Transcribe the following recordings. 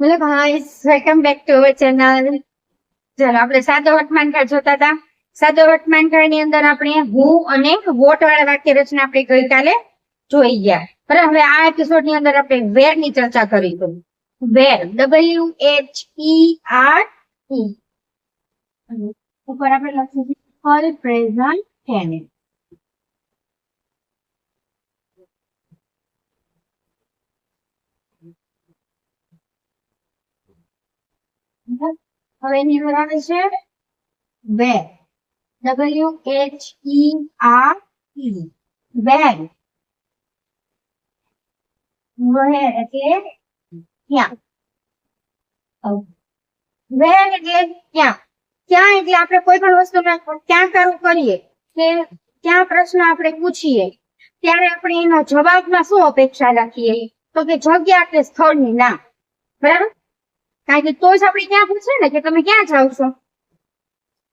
Hello guys, welcome back to our channel. ચાલો આપણે સાદો વર્તમાનકાળ જોતા હતા. સાદો વર્તમાનકાળ ની અંદર આપણે હું અને વોટ વાળા વાક્ય રચના આપણે ગઈકાલે જોઈ ગયા. બરાબર, હવે આ એપિસોડ ની અંદર આપણે વેર ની ચર્ચા કરીશું. વેર, WHERE, ઉપર આપણે લખીશું ફોર પ્રેઝન્ટ ટેન્સ. હવે એની અંદર આવે છે વેર, WHERE, વેર. વેર એટલે ક્યાં. વેર એટલે ક્યાં. ક્યાં એટલે આપણે કોઈ પણ વસ્તુને ક્યાં કરવું કરીએ કે ક્યાં પ્રશ્ન આપણે પૂછીએ ત્યારે આપણે એના જવાબમાં શું અપેક્ષા રાખીએ તો કે જગ્યા કે સ્થળની નામ. બરાબર, કારણ કે તો જ આપણે ક્યાં પૂછીએ ને કે તમે ક્યાં જાવ છો.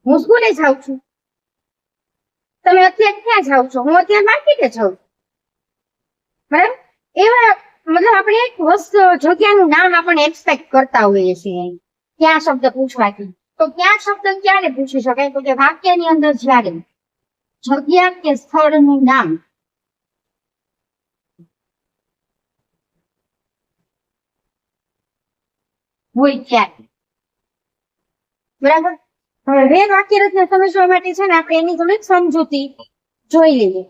હું સ્કૂલે જાઉં છું. તમે અત્યારે ક્યાં જાવ છો? હું અત્યારે માર્કેટે જાઉં છું. બરાબર, એવા મતલબ આપણે એક વસ્તુ જગ્યાનું નામ આપણે એક્સપેક્ટ કરતા હોઈએ છીએ ક્યાં શબ્દ પૂછવાથી. તો ક્યાં શબ્દ ક્યારે પૂછી શકાય તો કે વાક્યની અંદર જ્યારે જગ્યા કે સ્થળનું નામ હોય ત્યારે. બરાબર, હવે વેર વાક્ય રચના સમજવા માટે છે ને આપણે એની થોડીક સમજૂતી જોઈ લઈએ.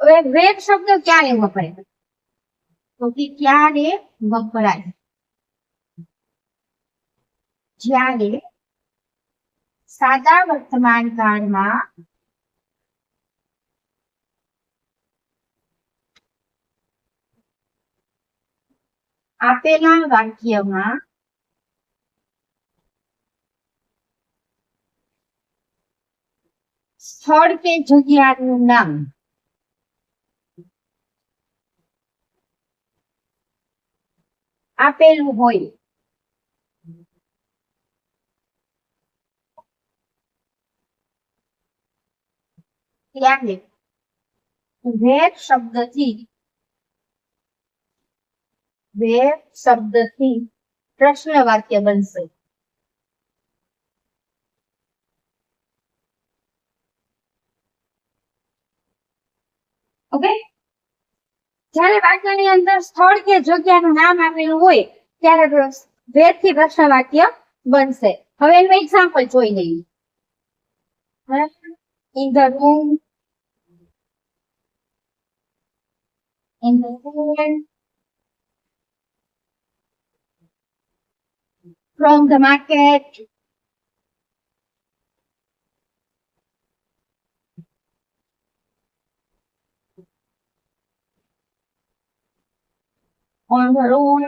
હવે વેર શબ્દ ક્યારે વપરાય તો કે ક્યારે વપરાય જ્યારે સાદા વર્તમાન કાળમાં આપેલા વાક્યમાં સ્થળ કે જગ્યાનું નામ આપેલું હોય ત્યારે વેર શબ્દથી પ્રશ્ન વાક્ય બનશે. ઓકે, જ્યારે વાક્યની અંદર સ્થળ કે જગ્યાનું નામ આપેલું હોય ત્યારે વેર થી પ્રશ્ન વાક્ય બનશે. હવે એનું એક્ઝામ્પલ જોઈ લઈએ. In the room, in the room, from the market, on the road,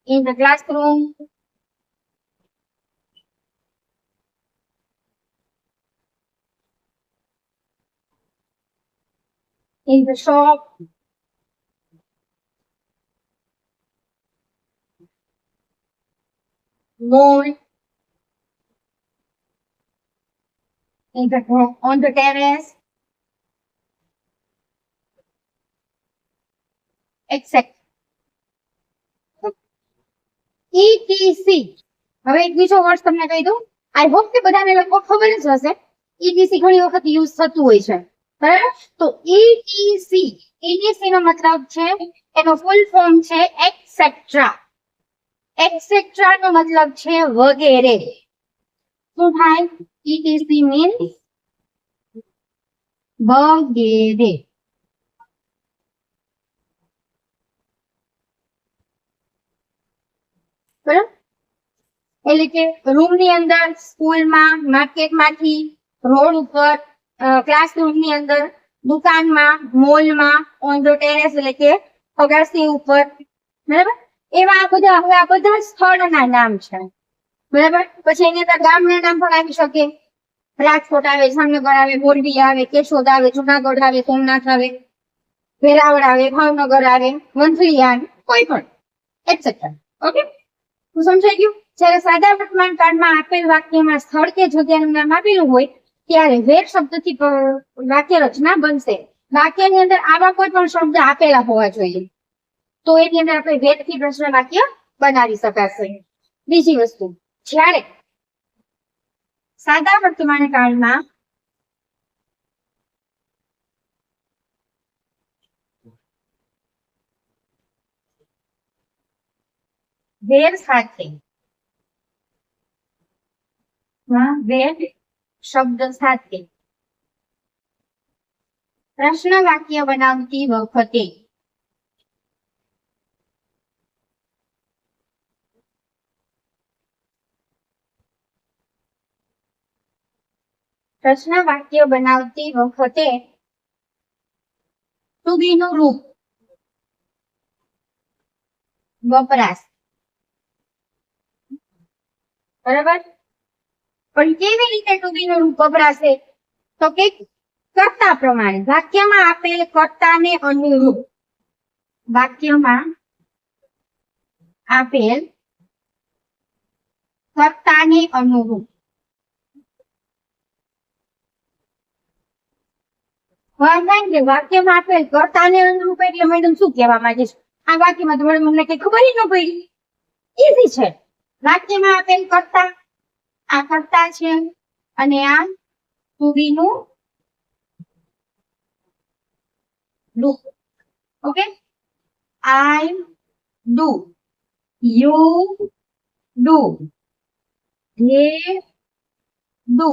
in the classroom, in the shop, mall, on the terrace, etc. ETC. હવે એક બીજો વર્ડ તમને કહી દઉં. આઈ હોપ કે બધાને લોકો ખબર જ હશે. ETC ઘણી વખત યુઝ થતું હોય છે. બરાબર, તો ETC નો મતલબ છે, એનો ફૂલ ફોર્મ છે એક્સેટ્રા. એક્સેટ્રા નો મતલબ છે વગેરે. શું થાય? ETC મીન્સ વગેરે. બરાબર, એટલે કે રૂમ ની અંદર, સ્કૂલમાં, માર્કેટમાંથી, રોડ ઉપર, ક્લાસરૂમ ની અંદર, દુકાનમાં, મોલમાં, ઓન ધ ટેરેસ એટલે કે અગાસી ઉપર. બરાબર, એવા બધા હવે આ બધા સ્થળના નામ છે. બરાબર, પછી એની અંદર ગામના નામ પણ આવી શકે. રાજકોટ આવે, જામનગર આવે, મોરબી આવે, કેશોદ આવે, જુનાગઢ આવે, સોમનાથ આવે, વેરાવળ આવે, ભાવનગર આવે, વંથલી આવે, કોઈ પણ એટસેટ્રા. ઓકે, સમજાઈ ગયું? જ્યારે સાદા વર્તમાન કાળમાં આપેલ વાક્યમાં સ્થળ કે જગ્યાનું નામ આપેલું હોય ત્યારે વેર શબ્દથી વાક્ય રચના બનશે. વાક્યની અંદર આવા કોઈ પણ શબ્દ આપેલા હોવા જોઈએ તો એની અંદર આપણે વેદથી પ્રશ્ન વાક્ય બનાવી શકાશે. બીજી વસ્તુ, જ્યારે સાદા વર્તમાન કાળમાં વેર સાથે વેદ શબ્દ સાથે પ્રશ્ન વાક્ય બનાવતી વખતે ટુ બી નું રૂપ વપરાશ. બરાબર? પણ કેવી રીતે ટુ બી નું રૂપ વપરાશે? તો કે કર્તા પ્રમાણે, વાક્યમાં આપેલ કર્તાને અનુરૂપ, વાક્યમાં આપેલ કર્તાને અનુરૂપ. વાક્યમાં આપેલ કર્તાને અનુરૂપ એટલે મેડમ શું કહેવા માંગે છે? આ વાક્યમાં તો મને કઈ ખબર ન પડી. ઈઝી છે. વાક્યમાં આપેલ કર્તા, આ કર્તા છે અને આ ટુ બી નું રૂપ. Okay, I do, you do, they do,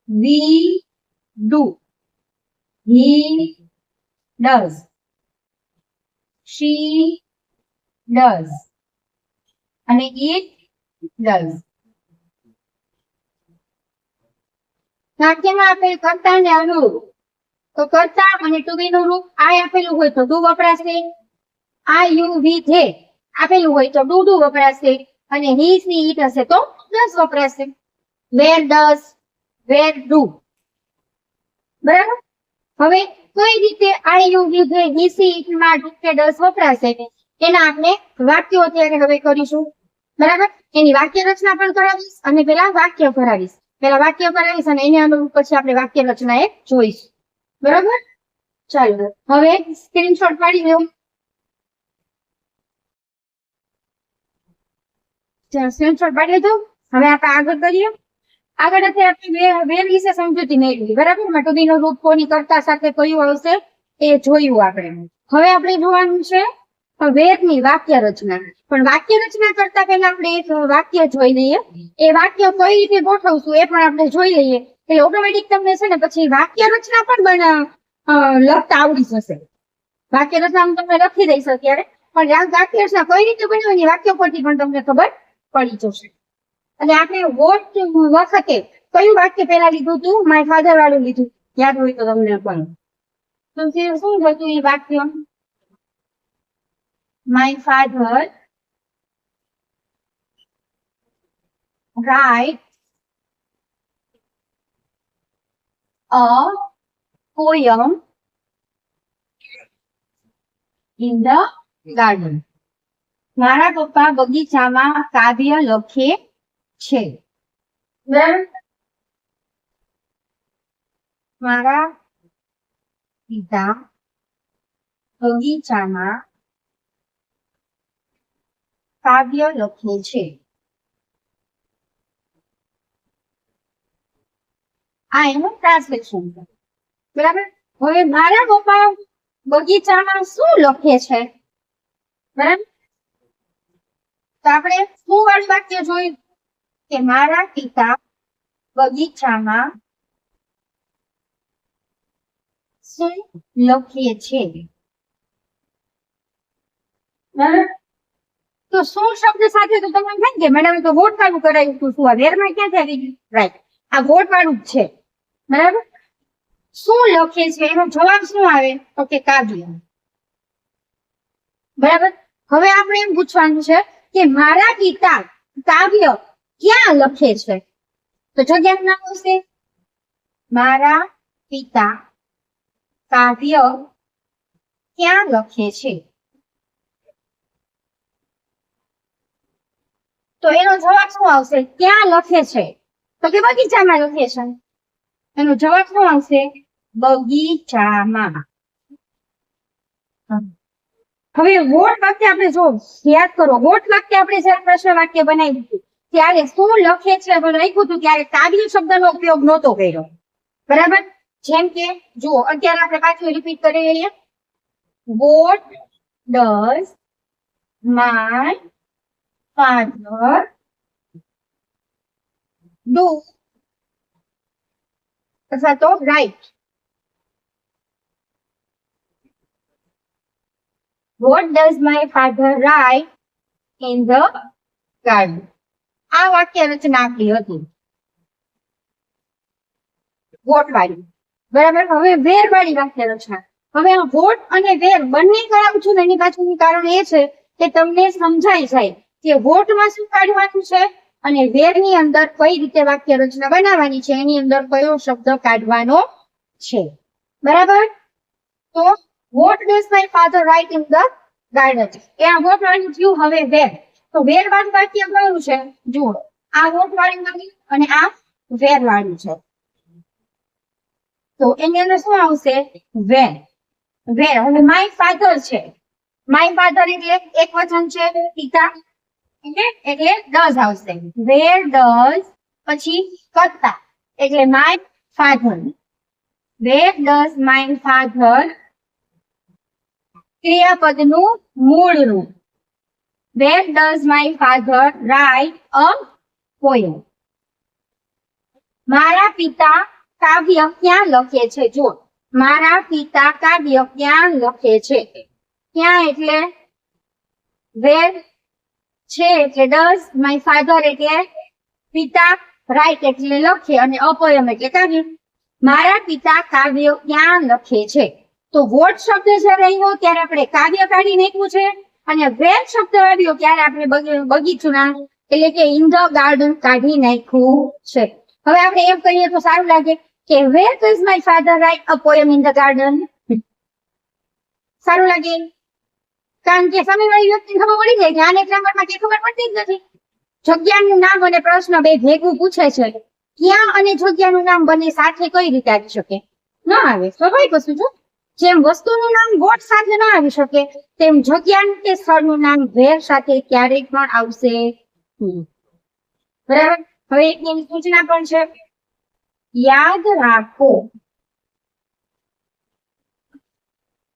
we do, he does, she does અને it does. વાક્યમાં આપેલ કર્તાને અનુરૂપ, તો કર્તા અને ટુ બી નું રૂપ આ આપેલું હોય તો ડુ વપરાશે, આ યુ વી ધે આપેલું હોય તો ડુ વપરાશે અને હી સી ઇટ હશે તો ડઝ વપરાશે. Where does, where do. બરાબર? હવે કઈ રીતે I you we they he she it માં ડુ કે ડઝ વપરાશે એના આપણે વાક્યો અત્યારે હવે કરીશું. બરાબર? એની વાક્ય રચના પણ કરાવીશ અને પેલા વાક્ય કરાવીશ. પેલા વાક્ય કરાવીશ અને એને અનુરૂપ પછી આપણે વાક્ય રચના એક જોઈશું. બરાબર? ચાલો હવે સ્ક્રીનશોટ પાડી લો. સ્ક્રીનશોટ પાડી લીધું. હવે આપણે આગળ કરીએ. આગળ આપણે વેર વિશે સમજૂતી મેળવી. બરાબર? ટુ બી નું રૂપ કોની કર્તા સાથે કયું આવશે એ જોયું આપણે. હવે આપણે જોવાનું છે વેરની વાક્ય રચના. પણ વાક્ય રચના કરતા પહેલા આપણે એક વાક્ય જોઈ લઈએ. એ વાક્ય કઈ રીતે ગોઠવશું એ પણ આપણે જોઈ લઈએ એટલે ઓટોમેટિક તમને છે ને પછી વાક્ય રચના પણ લખતા આવડી જશે. વાક્ય રચના હું તમને લખી દઈશ અત્યારે, પણ વાક્ય રચના કઈ રીતે બનાવવાની વાક્ય પરથી પણ તમને ખબર પડી જશે. અને આપણે વોટ વખતે કયું વાક્ય પેલા લીધું હતું? માય ફાધર વાળું લીધું, યાદ હોય તો તમને પણ. તો શું હતું એ વાક્ય? My father write a poem in the garden. મારા પપ્પા બગીચામાં કાવ્ય લખે છે. મારા પિતા બગીચામાં કાવ્ય લખે છે. આ એનું ટ્રાન્સલેશન છે. બરાબર? હવે મારા પપ્પા બગીચામાં શું લખે છે? બરાબર? તો આપણે શું વાળું વાક્ય જોયું કે મારા પિતા બગીચામાં શું લખે છે. બરાબર? તો શું શબ્દ સાથે તો તમને થાય કે મેડમ તો વોટ વાળું કરાયું હતું. શું આ વેરમાં ક્યાંથી આવી ગયું? રાઈટ, આ વોટ વાળું જ છે. બરાબર? શું લખે છે એનો જવાબ શું આવે? તો કે કાવ્ય. બરાબર? હવે આપણે એમ પૂછવાનું છે કે મારા પિતા કાવ્ય ક્યાં લખે છે? તો જગ્યાનું નામ આવશે મારા પિતા કાવ્ય ક્યાં લખે છે. તો એનો જવાબ શું આવશે? ક્યાં લખે છે? તો કે બગીચામાં લખે છે. એનો જવાબ શું આવશે? બગીચામાં. હવે વોટ વાક્ય આપણે જો યાદ કરો, વોટ વાક્ય આપણે જયારે પ્રશ્ન વાક્ય બનાવ્યું હતું ત્યારે શું લખે છે લખ્યું હતું ત્યારે કાવ્ય શબ્દનો ઉપયોગ નહોતો કર્યો, બરાબર? જેમ કે જુઓ, અત્યારે આપણે પાછું રિપીટ કરી લઈએ. What does my father do અથવા તો right. What does my father write in the garden? આ વાક્ય રચના આપણી હતી વોટ વાળી, બરાબર? હવે વેર વાળી વાક્ય રચના. હવે આ વોટ અને વેર બંને કરાવું છું એની પાછળનું કારણ એ છે કે તમને સમજાઈ જાય કે વોટમાં શું કાઢવાનું છે અને વેરની અંદર કઈ રીતે વાક્ય રચના બનાવવાની છે, એની અંદર કયો શબ્દ કાઢવાનો છે, બરાબર? તો what does my father write in the garden? એ આ વોટ વાળું થયું. હવે વેર, તો વેર વાળું વાક્ય કયું છે? જુઓ, આ વોટ વાળું વાક્ય અને આ વેર વાળું છે. તો એની અંદર શું આવશે? વેર. વેર. હવે માય ફાધર છે, માય ફાધર એટલે એક વચન છે, પિતા, એટલે ડઝ આવશે. વેર ડઝ પછી કરતા એટલે my father. Where does my father ક્રિયાપદનું મૂળ રૂપ. Where does my father write a poem. મારા પિતા કાવ્ય ક્યાં લખે છે? જો, મારા પિતા કાવ્ય ક્યાં લખે છે? ક્યાં એટલે વેર છે એટલે ડઝ, માય ફાધર એટલે પિતા, રાઇટ એટલે લખે અને અ પોયમ એટલે કાવ્ય. મારા પિતા કાવ્ય ક્યાં લખે છે? તો વોટ શબ્દ જયારે આવ્યો ત્યારે આપણે કાવ્ય કાઢી નાખ્યું છે અને વેર શબ્દ આવ્યો ત્યારે આપણે બગીચુના એટલે કે ઇન ધ ગાર્ડન કાઢી નાખ્યું છે. હવે આપણે એમ કહીએ તો સારું લાગે કે વેર does my father write a poem in the garden. સારું લાગે, કારણ કે સામેવાળી વ્યક્તિને ખબર પડી જાય કે આને ગ્રામરમાં કે ખબર પડતી જ નથી. જગ્યાનું નામ અને પ્રશ્ન બે ભેગું પૂછે છે, ક્યાં અને જગ્યાનું નામ બંને સાથે કઈ રીતે આવી શકે? ન આવે, સ્વાભાવિક વસ્તુ છે. જેમ વસ્તુનું નામ વોટ સાથે ન આવી શકે તેમ જગ્યાનું કે સ્થળનું નામ વેર સાથે ક્યારેય પણ આવશે નહીં, બરાબર? હવે એક એની સૂચના પણ છે, યાદ રાખો.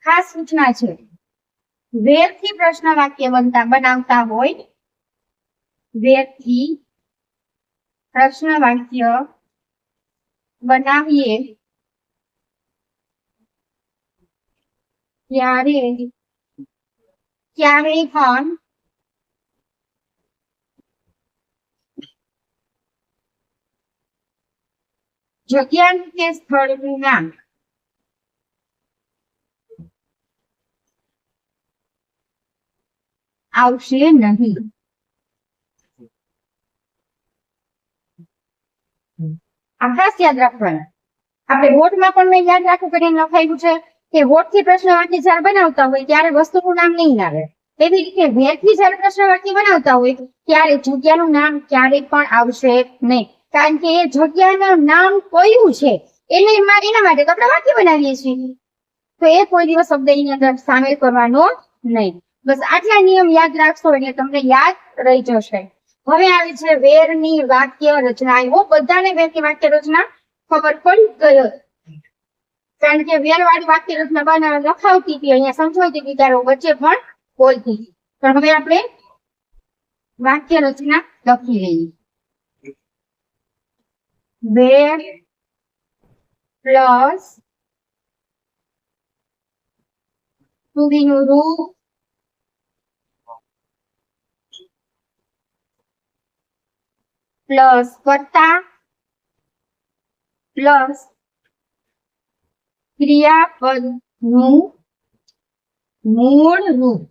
ખાસ સૂચના છે, વેરથી પ્રશ્ન વાક્ય બનાવતા હોય, વેરથી પ્રશ્ન વાક્ય બનાવીએ ક્યારેય પણ જગ્યાનું કે સ્થળનું નામ આવશે નહીં. આ ખાસ યાદ રાખવાનું. આપણે વોટમાં પણ મેં યાદ રાખવું કરીને લખાયું છે કે વોટથી પ્રશ્ન વાક્ય જયારે બનાવતા હોય ત્યારે વસ્તુનું નામ નહીં આવે. એવી રીતે વેરથી જયારે પ્રશ્ન વાક્ય બનાવતા હોય ત્યારે જગ્યાનું નામ ક્યારેય પણ આવશે નહીં, કારણ કે એ જગ્યાનું નામ કયું છે એટલે એના માટે તો આપણે વાક્ય બનાવીએ છીએ, તો એ કોઈ દિવસ શબ્દ એની અંદર સામેલ કરવાનો નહીં. બસ આટલા નિયમ યાદ રાખશો એટલે તમને યાદ રહી જશે. હવે આવે છે વેરની વાક્ય રચના. એવો બધાને વેરની વાક્ય રચના ખબર પડી ગઈ, કારણ કે વેર વાળી વાક્ય રચના લખાવતી હતી, અહીંયા સમજાવતી હતી ત્યારે વચ્ચે પણ બોલતી હતી. પણ હવે આપણે વાક્ય રચના લખી લઈએ. વેર પ્લસ સુધીનું રૂપ પ્લસ કર્તા પ્લસ ક્રિયાપદનું મૂળ રૂપ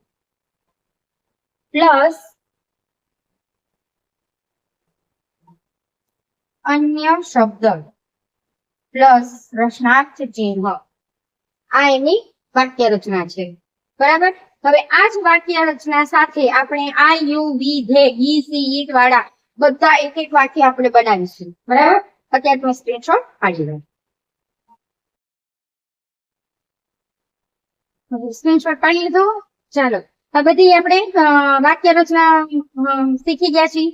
પ્લસ અન્ય શબ્દ પ્લસ પ્રશ્નાર્થ ચિહ્ન. આ એની વાક્ય રચના છે, બરાબર? હવે આ જ વાક્ય રચના સાથે આપણે આ you we they he she it વાળા બધા એક એક વાક્ય આપણે બનાવીશું, બરાબર? અત્યારે તમે સ્ક્રીનશોટ પાડી લો. સ્ક્રીનશોટ પાડી લીધો. ચાલો આ બધી આપણે વાક્ય રચના શીખી ગયા છીએ.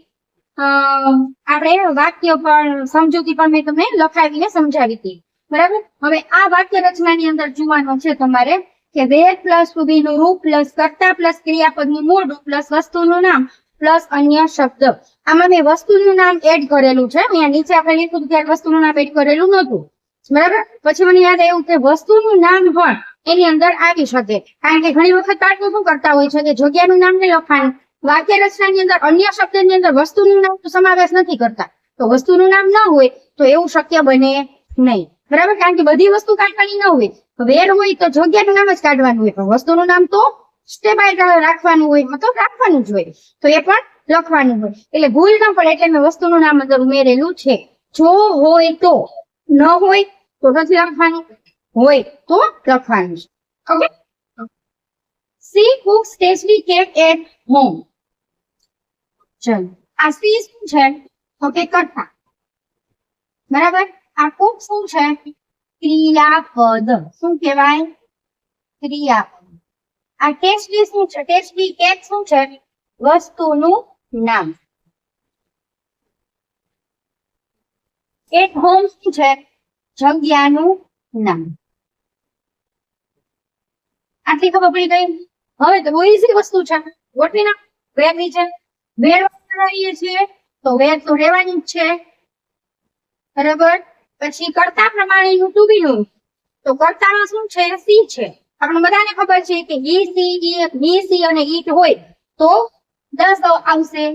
આપણે વાક્ય પણ સમજૂતી પણ મેં તમને લખાવીને સમજાવી હતી, બરાબર. હવે આ વાક્ય રચનાની અંદર જોવાનું છે તમારે કે વેર પ્લસ ટુ બી નું રૂપ પ્લસ કર્તા પ્લસ ક્રિયાપદનું મૂળ રૂપ પ્લસ વસ્તુનું નામ પ્લસ અન્ય શબ્દ. આમાં મેં વસ્તુનું નામ એડ કરેલું છે. મેં નીચે આપણે લખ્યું ત્યારે વસ્તુનું નામ એડ કરેલું નહોતું, બરાબર. પછી મને યાદ આવ્યું કે વસ્તુનું નામ પણ એની અંદર આવી શકે, કારણ કે ઘણી વખત બાળકો શું કરતા હોય છે કે જગ્યાનું નામ નહીં લખવાનું, વાક્ય રચનાની અંદર અન્ય શબ્દની અંદર વસ્તુનું નામ સમાવેશ નથી કરતા, તો વસ્તુનું નામ ન હોય તો એવું શક્ય બને નહીં, બરાબર. કારણ કે બધી વસ્તુ કાઢવાની ન હોય, વેર હોય તો જગ્યાનું નામ જ કાઢવાનું હોય, પણ વસ્તુનું નામ તો સ્ટેપ બાય રાખવાનું હોય, મતલબ રાખવાનું જ હોય, તો એ પણ લખવાનું હોય, એટલે ભૂલ ન પડે એટલે મેં વસ્તુનું નામ અંદર ઉમેરેલું છે. જો હોય તો, ન હોય તો નથી લખવાનું, હોય તો લખવાનું છે. Okay. She cooks tasty cake at home. ચલો આ સી શું છે? ઓકે, કર્તા, બરાબર. આ કુક શું છે? ક્રિયાપદ. શું કહેવાય? ક્રિયાપદ. આ ટેસ્ટી શું છે? ટેસ્ટી કેક શું છે? વસ્તુનું નામ. એટ હોમ શું છે? જગ્યાનું નામ. આટલી ખબર પડી ગઈ. હવે તો બહુ ઈઝી વસ્તુ છે, ગોઠવી નાખ. વેર નીચે વેર વાપરીએ છીએ તો વેર તો રહેવાની જ છે, બરાબર. પછી કર્તા પ્રમાણેનું ટુ બી નું, તો કર્તામાં શું છે? સી છે. આપણે બધાને ખબર છે કે હી સી અને ઈટ હોય તો ડઝ આવશે.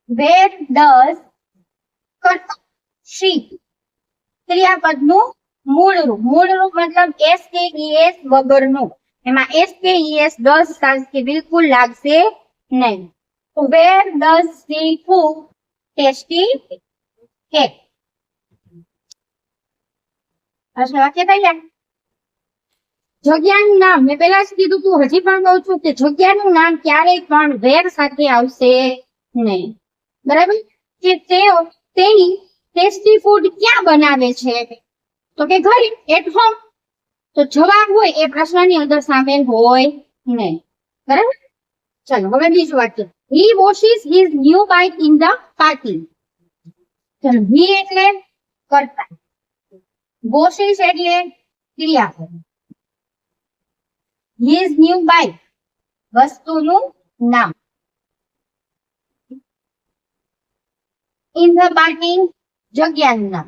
વેર ડઝ કર્તા શી. ક્રિયાપદનું મૂળ રૂપ. મૂળ રૂપ મતલબ SKES વગરનું. એમાં SKES ડઝ સાથે બિલકુલ લાગશે નહીં. તો where does she Cook tasty cake. વાક્ય તૈયાર. જગ્યાનું નામ મેં પેલા જ કીધું તું, હજી પણ કહું છું કે જગ્યાનું નામ ક્યારેય પણ વેર સાથે આવશે નહીં, બરાબર. કે તેની ટેસ્ટી ફૂડ ક્યાં બનાવે છે? તો કે ઘરે, એટ હોમ. તો જવાબ હોય એ પ્રશ્નની અંદર સામેલ હોય નહીં, બરાબર. ચલો હવે બીજું વાક્ય. He washes his new bike in the party. ચલો હી એટલે કર્તા, વોશિસ એટલે ક્રિયાપદ, હિઝ ન્યુ બાઇક વસ્તુનું નામ, ઇન ધ પાર્ટી જગ્યાનું નામ.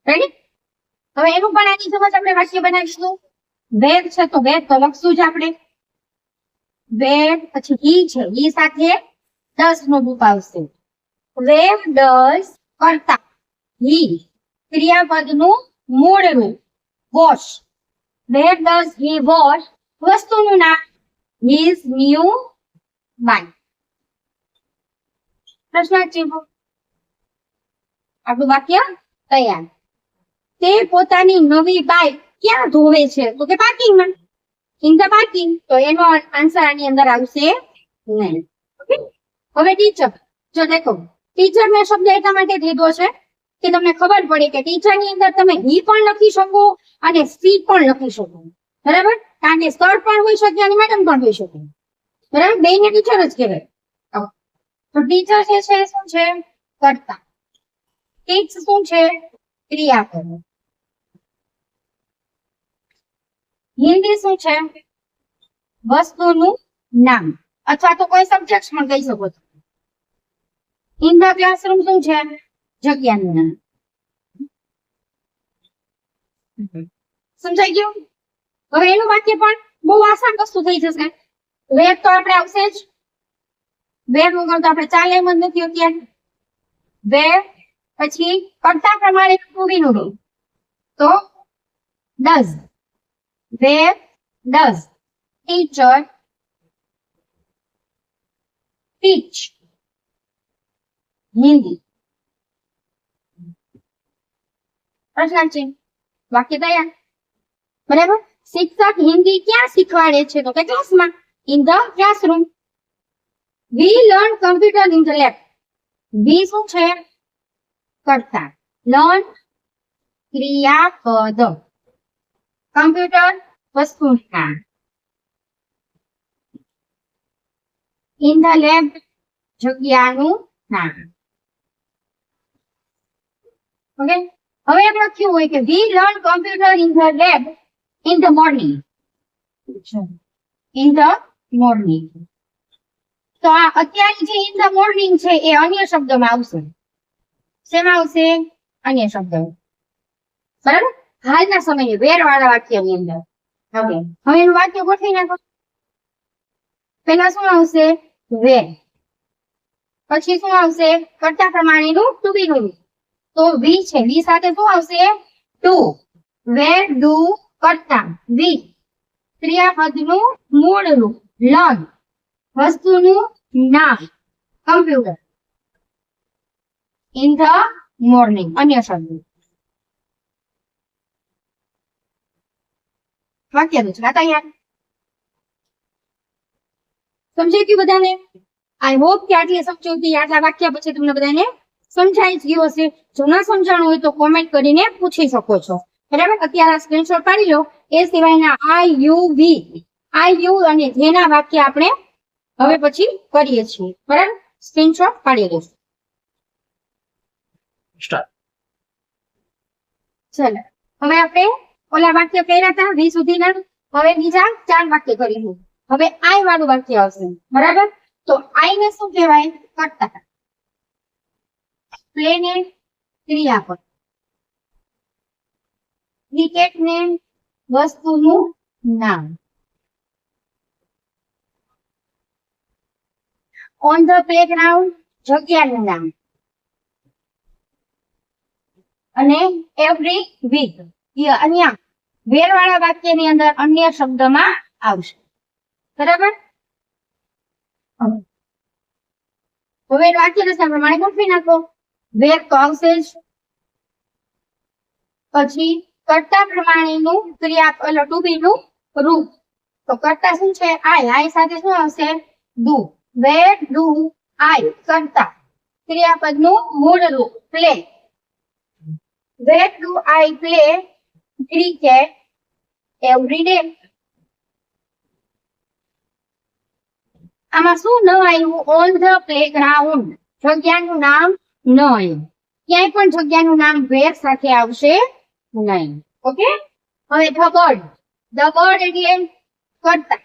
રેડી. હવે એનું પણ આની સમજ આપણે વાક્ય બનાવીશું. વેર છે તો વેર તો લખશું જ આપણે. વેર પછી હી છે, હી સાથે ડઝ નો રૂપ આવશે. વેર ડઝ કર્તા, હી ક્રિયાપદનું મૂળ રૂપ, wash. Where does he wash વસ્તુનું નામ, હિઝ ન્યુ બાઇક. પ્રશ્નાર્થ. આપણું વાક્ય તૈયાર. તે પોતાની નવી બાઇક ક્યાં ધોવે છે? તો કે પાર્કિંગમાં, ઇન ધ પાર્કિંગ. તો એનો આન્સર આની અંદર આવશે નહીં. હવે ટીચર. જો દેખો, ટીચર મેં શબ્દ એટલા માટે લીધો છે કે તમને ખબર પડે કે ટીચર ની અંદર તમે હી પણ લખી શકો અને સી પણ લખી શકો, બરાબર. કારણ કે સર પણ હોઈ શકે અને મેડમ પણ હોઈ શકે, બરાબર. બેને ટીચર જ કહેવાય. તો ટીચર જે છે શું છે? કર્તા. ટીચ શું છે? ક્રિયાપદ. હિન્દી શું છે? વસ્તુનું નામ, અથવા તો કોઈ સબ્જેક્ટ પણ કહી શકો છો. ઇન ધ ક્લાસરૂમ શું છે? જગ્યાનું નામ. સમજાઈ ગયું? હવે એનું વાક્ય પણ બહુ આસાન વસ્તુ થઈ જશે. વેર તો આપણે આવશે જ, વેર વગર તો આપણે ચાલે એમ જ નથી અત્યારે. વેર પછી કર્તા પ્રમાણે ટુ બી નું રૂપ, તો ડઝ. વેર ડઝ ટીચર ટીચ હિન્દી. પ્રશ્ન. વાક્ય તૈયાર, બરાબર. શિક્ષક હિન્દી ક્યાં શીખવાડે છે? તો કે ક્લાસમાં, in the classroom. We learn computer in the lab. We શું છે? કર્તા. લર્ન ક્રિયાપદ. કમ્પ્યુટર વસ્તુનું નામ. ઇન ધ લેબ જગ્યાનું નામ. ઓકે, હવે એમ લખ્યું હોય કે વી learn computer in the lab in the morning. In the morning. તો આ અત્યારે જે ઇન ધ મોર્નિંગ છે એ અન્ય શબ્દમાં આવશે. શેમાં આવશે? અન્ય શબ્દ. બરાબર, હાલના સમયે વેર વાળા વાક્યની અંદર. ઓકે, હવે એનું વાક્ય ગોઠવી નાખો. પેલા શું આવશે? વેર. પછી શું આવશે? કર્તા પ્રમાણેનું ટુ બી નું. તો વી છે, વી સાથે શું આવશે? ટુ. વેર ડુ કર્તા વી. ક્રિયાપદનું મૂળ રૂપ લર્ન. વસ્તુનું નામ કમ્પ્યુટર. ઇન ધ મોર્નિંગ અન્ય શબ્દ. વાક્ય રચના તૈયાર. સમજાઈ ગયું બધાને? આઈ હોપ કે આટલી સમજૂતી આટલા વાક્ય પછી તમને બધાને સમજાઈ ગયું હશે. જો ના સમજાણું હોય તો કોમેન્ટ કરીને પૂછી શકો છો. બરાબર, અત્યારે સ્ક્રીનશોટ પાડી લો. એ સિવાયના આઈ યુ વી, આઈ યુ અને જેના વાક્ય આપણે હવે પછી કરીએ છીએ. બરાબર, સ્ક્રીનશોટ પાડી લો. ચલો, હવે આપણે ઓલા વાક્ય કર્યા હતા 20 સુધીના. હવે બીજા 4 વાક્ય કરીશું. હવે આઈ વાળું વાક્ય આવશે. બરાબર, તો આઈ ને શું કહેવાય? કર્તા. પ્લે ને ક્રિયાપદ. ક્રિકેટ ને વસ્તુનું નામ. ઓન ધ પ્લેગ્રાઉન્ડ જગ્યાનું નામ. અને એવરી વીક અહીંયા વેર વાળા વાક્યની અંદર અન્ય શબ્દમાં આવશે. બરાબર, હવે વાક્ય રચના પ્રમાણે ગોઠવી નાખો. વેર તો આવશે જ. પછી કર્તા પ્રમાણેનું ક્રિયાપદ ટુ બી નું રૂપ. તો કર્તા શું છે? આઈ. આઈ સાથે શું આવશે? ડુ. વેર ડુ આઈ કર્તા. ક્રિયાપદનું મૂળ રૂપ play. Where do I play cricket every day. આમાં શું ન આવ્યું? ઓન ધ પ્લેગ્રાઉન્ડ જગ્યાનું નામ ન આવ્યું. ક્યાંય પણ જગ્યાનું નામ વેર સાથે આવશે નહીં. ઓકે, હવે ધ બર્ડ. ધ બર્ડ એટલે કર્તા.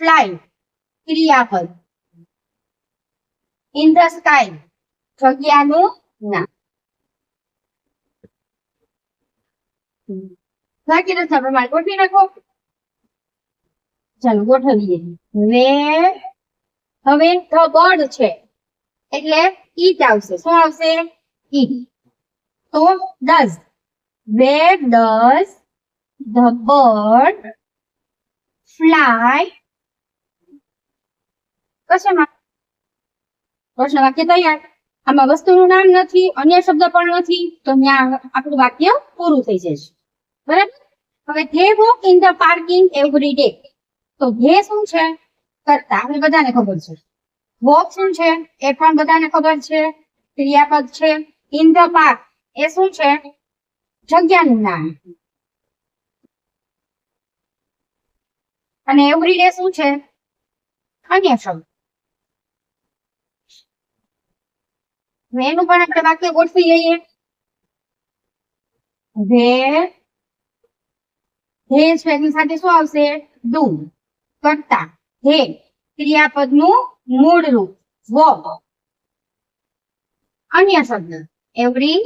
ફ્લાય ક્રિયાપદ. ઇન ધ સ્કાય જગ્યાનું નામ. વાક્ય રચના પ્રમાણે ગોઠવી નાખો. ચાલો ગોઠવીએ. વેર, હવે ધ બર્ડ છે એટલે ઈટ આવશે. શું આવશે? ઈટ. તો does. Where does the bird fly? પ્રશ્ન વાક્ય તૈયાર. આમાં વસ્તુનું નામ નથી, અન્ય શબ્દ પણ નથી, તો ત્યાં આપણું વાક્ય પૂરું થઈ જશે. બરાબર, હવે they walk in the parking every day. તો ધે શું છે? કરતા. આપણે બધાને ખબર છે. વોક શું છે? એ પણ બધાને ખબર છે, ક્રિયાપદ છે. ઇન ધ પાર્ક એ શું છે? જગ્યાનું નામ. અને એવરી ડે શું છે? અન્ય શબ્દ. એનું પણ આપણે વાક્ય ગોઠવી લઈએ. ધે છે એની સાથે શું આવશે? ડુ. કર્તા. ધે ક્રિયાપદનું મૂળ રૂપ વોક. અન્ય શબ્દ એવરી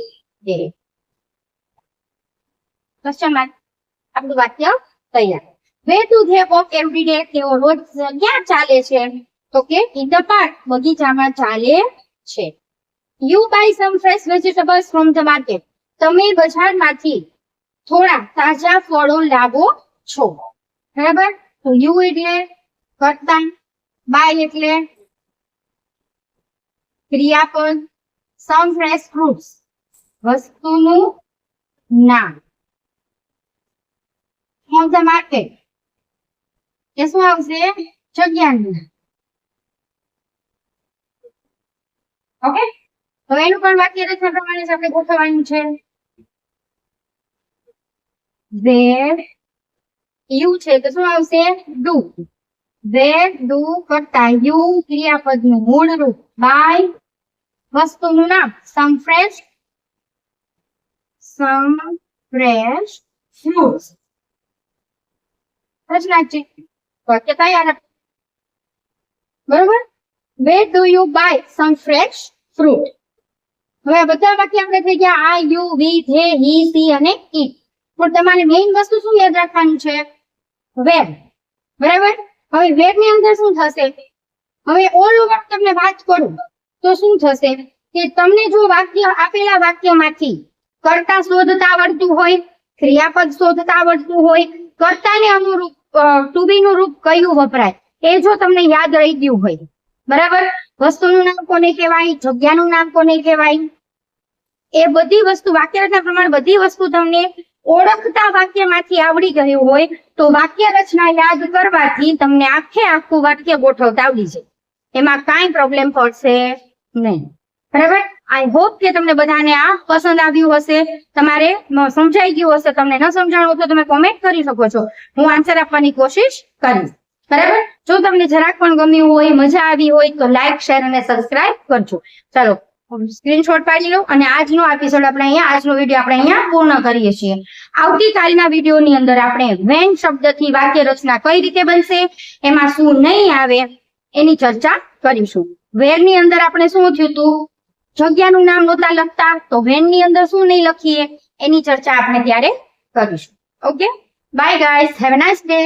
ડે. આપણું વાક્ય તૈયાર. Way to they walk every day. તેઓ રોજ ક્યાં ચાલે છે? તો કે ઇન ધ પાર્ક બગીચામાં ચાલે છે. You buy some fresh vegetables from the market. તમે બજારમાંથી થોડા તાજા ફળો લાવો છો. બરાબર, તો યુ એટલે કર્તા, બાય એટલે ક્રિયાપદ, સમ ફ્રેશ ફ્રૂટ્સ વસ્તુનું નામ, ફ્રોમ ધ માર્કેટ એ શું આવશે? જગ્યાનું. ઓકે, હવે એનું પણ વાક્ય રચના પ્રમાણે આપણે ગોઠવવાનું છે. વેર યુ છે તો શું આવશે ડુ. વેર ડુ કરતા યુ ક્રિયાપદનું મૂળ રૂપ બાય વસ્તુનું નામ સમ ફ્રેશ ફ્રૂટ્સ. રચના છે વાક્ય તૈયાર. બરોબર. Where do you buy some fresh fruit. હવે આ બધા વાક્ય આપણે થઈ ગયા આ you we they he she અને ઈટ. પણ તમારે મેઇન વસ્તુ શું યાદ રાખવાની છે વેર. બરાબર. હવે વેર ની અંદર શું થશે હવે ઓલ ઓવર તમને વાત કરું તો શું થશે કે તમને જો વાક્ય આપેલા વાક્યમાંથી કર્તા શોધતા આવડતું હોય ક્રિયાપદ શોધતા આવડતું હોય કર્તાને અનુરૂપ ટુ બી નું રૂપ કયું વપરાય એ જો તમને યાદ રહી ગયું હોય બરાબર વસ્તુનું નામ કોને કહેવાય જગ્યાનું નામ કોને કહેવાય એ બધી વસ્તુ વાક્ય રચના પ્રમાણે બધી વસ્તુ તમને ઓળખતા વાક્યમાંથી આવડી ગયું હોય તો વાક્ય રચના યાદ કરવાથી તમને આખું વાક્ય ગોઠવતા આવડી જાય એમાં કાંઈ પ્રોબ્લેમ પડશે નહીં. બરાબર. આઈ હોપ કે તમને બધાને આ પસંદ આવ્યું હશે તમારે સમજાઈ ગયું હશે. તમને ન સમજાણું તો તમે કોમેન્ટ કરી શકો છો હું આન્સર આપવાની કોશિશ કરીશ. બરાબર. જો તમને જરાક પણ ગમ્યું હોય મજા આવી હોય તો લાઈક શેર અને સબસ્ક્રાઇબ કરજો. ચાલો સ્ક્રીનશોટ પાડી લો અને આજનો એપિસોડ આપણે આજનો વિડીયો આપણે અહીંયા પૂર્ણ કરીએ છીએ. આવતીકાલના વિડીયોની અંદર આપણે વેન શબ્દથી વાક્ય રચના કઈ રીતે બનશે એમાં શું નહીં આવે એની ચર્ચા કરીશું. વેર ની અંદર આપણે શું થયું હતું જગ્યાનું નામ નહોતા લખતા તો વેન ની અંદર શું નહીં લખીએ એની ચર્ચા આપણે ત્યારે કરીશું. Okay bye guys have a nice day.